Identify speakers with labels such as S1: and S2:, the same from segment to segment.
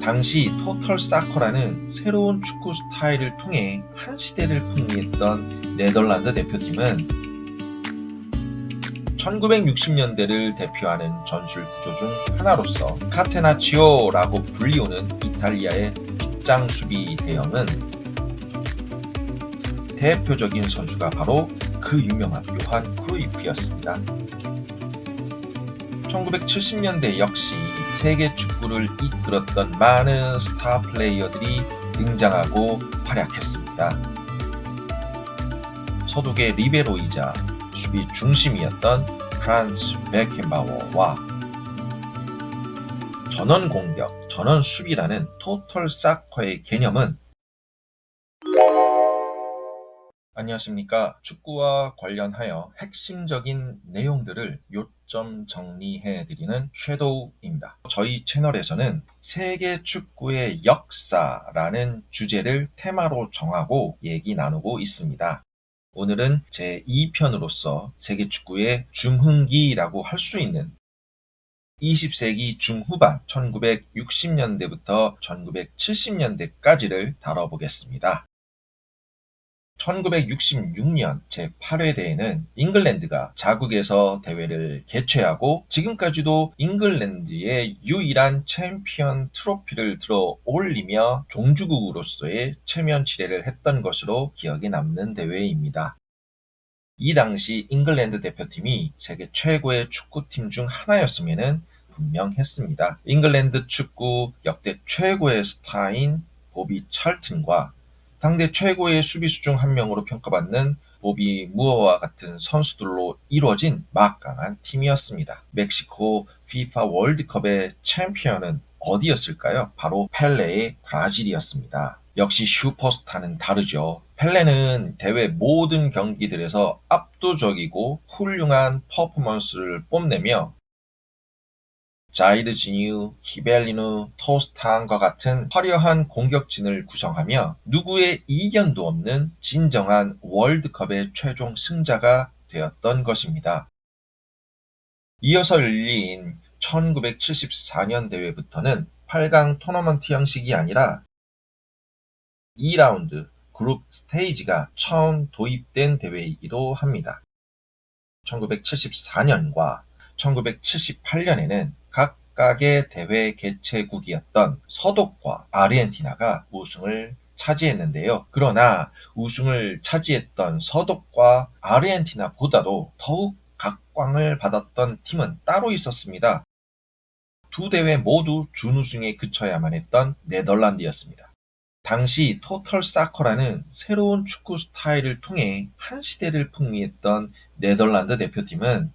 S1: 당시 토털 사커라는 새로운 축구 스타일을 통해 한 시대를 풍미했던 네덜란드 대표팀은 1960년대를 대표하는 전술 구조 중 하나로서 카테나치오라고 불리우는 이탈리아의 빗장 수비 대형은 대표적인 선수가 바로 그 유명한 요한 크루이프였습니다. 1970년대 역시 세계 축구를 이끌었던 많은 스타 플레이어들이 등장하고 활약했습니다. 서독의 리베로이자 수비 중심이었던 프란츠 베켄바워와 전원 공격, 전원 수비라는 토털 사커의 개념은 안녕하십니까. 축구와 관련하여 핵심적인 내용들을 요점 정리해드리는 섀도우입니다. 저희 채널에서는 세계 축구의 역사라는 주제를 테마로 정하고 얘기 나누고 있습니다. 오늘은 제2편으로서 세계 축구의 중흥기라고 할 수 있는 20세기 중후반 1960년대부터 1970년대까지를 다뤄보겠습니다. 1966년 제8회 대회는 잉글랜드가 자국에서 대회를 개최하고 지금까지도 잉글랜드의 유일한 챔피언 트로피를 들어 올리며 종주국으로서의 체면 치레를 했던 것으로 기억에 남는 대회입니다. 이 당시 잉글랜드 대표팀이 세계 최고의 축구팀 중 하나였음에는 분명했습니다. 잉글랜드 축구 역대 최고의 스타인 보비 찰튼과 당대 최고의 수비수 중 한 명으로 평가받는 보비 무어와 같은 선수들로 이루어진 막강한 팀이었습니다. 멕시코 FIFA 월드컵의 챔피언은 어디였을까요? 바로 펠레의 브라질이었습니다. 역시 슈퍼스타는 다르죠. 펠레는 대회 모든 경기들에서 압도적이고 훌륭한 퍼포먼스를 뽐내며 자이르지뉴, 히벨리누, 토스탄과 같은 화려한 공격진을 구성하며 누구의 이견도 없는 진정한 월드컵의 최종 승자가 되었던 것입니다. 이어서 열린 1974년 대회부터는 8강 토너먼트 형식이 아니라 2라운드 그룹 스테이지가 처음 도입된 대회이기도 합니다. 1974년과 1978년에는 각각의 대회 개최국이었던 서독과 아르헨티나가 우승을 차지했는데요. 그러나 우승을 차지했던 서독과 아르헨티나보다도 더욱 각광을 받았던 팀은 따로 있었습니다. 두 대회 모두 준우승에 그쳐야만 했던 네덜란드였습니다. 당시 토털 사커라는 새로운 축구 스타일을 통해 한 시대를 풍미했던 네덜란드 대표팀은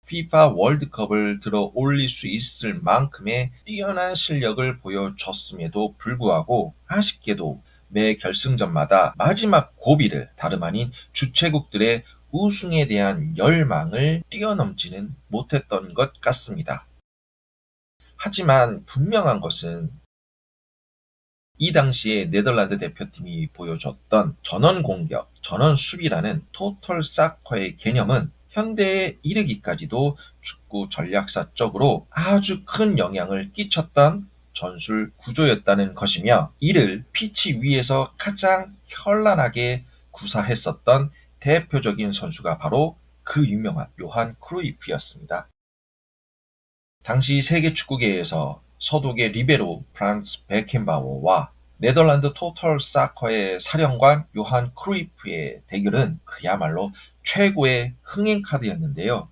S1: FIFA 월드컵을 들어 올릴 수 있을 만큼의 뛰어난 실력을 보여줬음에도 불구하고 아쉽게도 매 결승전마다 마지막 고비를 다름 아닌 주최국들의 우승에 대한 열망을 뛰어넘지는 못했던 것 같습니다. 하지만 분명한 것은 이 당시에 네덜란드 대표팀이 보여줬던 전원 공격, 전원 수비라는 토털 사커의 개념은 현대에 이르기까지도 축구 전략사적으로 아주 큰 영향을 끼쳤던 전술 구조였다는 것이며 이를 피치 위에서 가장 현란하게 구사했었던 대표적인 선수가 바로 그 유명한 요한 크루이프였습니다. 당시 세계 축구계에서 서독의 리베로 프란츠 베켄바워와 네덜란드 토털 사커의 사령관 요한 크루이프의 대결은 그야말로 최고의 흥행 카드였는데요.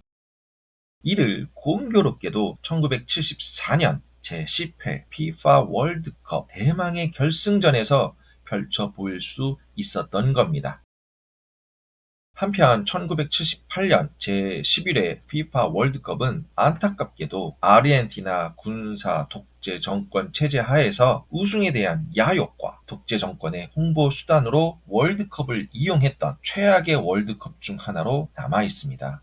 S1: 이를 공교롭게도 1974년 제10회 FIFA 월드컵 대망의 결승전에서 펼쳐 보일 수 있었던 겁니다. 한편 1978년 제11회 FIFA 월드컵은 안타깝게도 아르헨티나 군사 독재 정권 체제 하에서 우승에 대한 야욕과 독재 정권의 홍보 수단으로 월드컵을 이용했던 최악의 월드컵 중 하나로 남아 있습니다.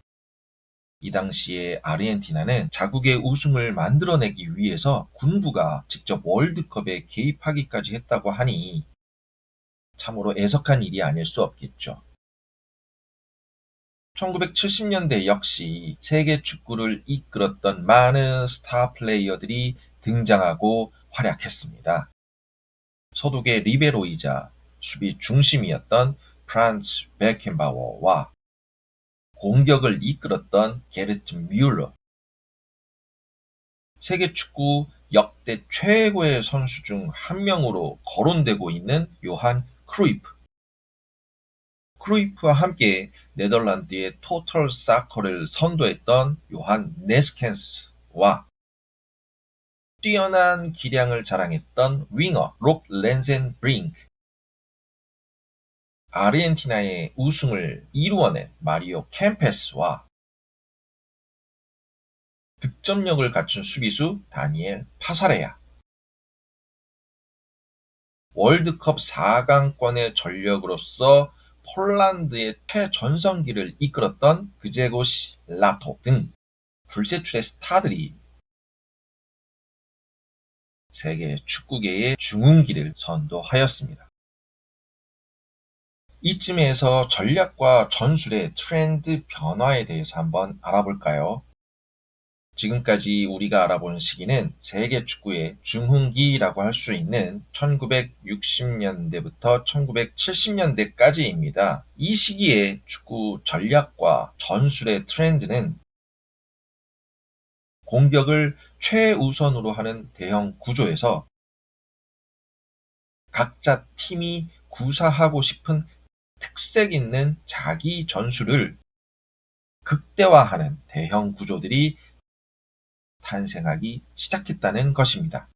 S1: 이 당시에 아르헨티나는 자국의 우승을 만들어내기 위해서 군부가 직접 월드컵에 개입하기까지 했다고 하니 참으로 애석한 일이 아닐 수 없겠죠. 1970년대 역시 세계 축구를 이끌었던 많은 스타 플레이어들이 등장하고 활약했습니다. 소독의 리베로이자 수비 중심이었던 프란츠 베켄바워와 공격을 이끌었던 게르트 뮬러, 세계 축구 역대 최고의 선수 중 한 명으로 거론되고 있는 요한 크루이프. 크루이프와 함께 네덜란드의 토털 사커를 선도했던 요한 네스켄스와 뛰어난 기량을 자랑했던 윙어 롭 렌센브링크, 아르헨티나의 우승을 이루어낸 마리오 캠페스와 득점력을 갖춘 수비수 다니엘 파사레야, 월드컵 4강권의 전력으로서 폴란드의 최전성기를 이끌었던 그제고시 라토 등 불세출의 스타들이 세계 축구계의 중흥기를 선도하였습니다. 이쯤에서 전략과 전술의 트렌드 변화에 대해서 한번 알아볼까요? 지금까지 우리가 알아본 시기는 세계 축구의 중흥기라고 할 수 있는 1960년대부터 1970년대까지입니다. 이 시기의 축구 전략과 전술의 트렌드는 공격을 최우선으로 하는 대형 구조에서 각자 팀이 구사하고 싶은 특색 있는 자기 전술을 극대화하는 대형 구조들이 탄생하기 시작했다는 것입니다.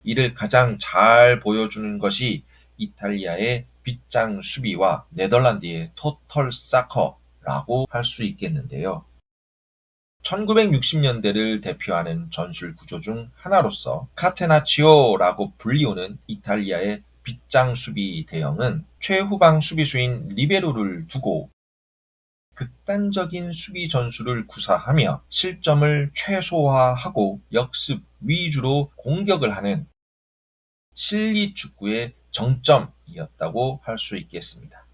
S1: 이를 가장 잘 보여주는 것이 이탈리아의 빗장 수비와 네덜란드의 토털 사커라고 할 수 있겠는데요. 1960년대를 대표하는 전술 구조 중 하나로서 카테나치오라고 불리우는 이탈리아의 빗장 수비 대형은 최후방 수비수인 리베로를 두고 극단적인 수비 전술을 구사하며 실점을 최소화하고 역습 위주로 공격을 하는 실리 축구의 정점이었다고 할 수 있겠습니다.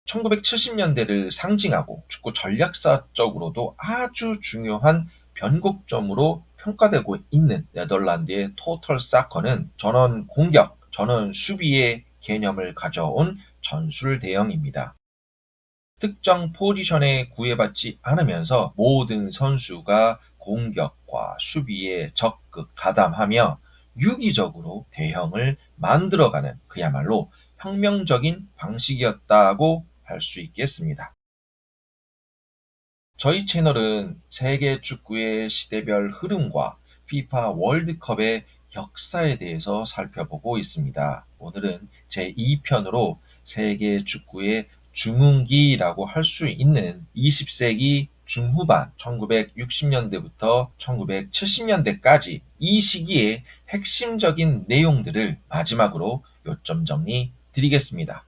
S1: 1970년대를 상징하고 축구 전략사적으로도 아주 중요한 변곡점으로 평가되고 있는 네덜란드의 토털 사커는 전원 공격, 전원 수비의 개념을 가져온 전술 대형입니다. 특정 포지션에 구애받지 않으면서 모든 선수가 공격과 수비에 적극 가담하며 유기적으로 대형을 만들어가는 그야말로 혁명적인 방식이었다고 할 수 있겠습니다. 저희 채널은 세계 축구의 시대별 흐름과 피파 월드컵의 역사에 대해서 살펴보고 있습니다. 오늘은 제2편으로 세계 축구의 중흥기라고 할 수 있는 20세기 중후반 1960년대부터 1970년대까지 이 시기의 핵심적인 내용들을 마지막으로 요점 정리 드리겠습니다.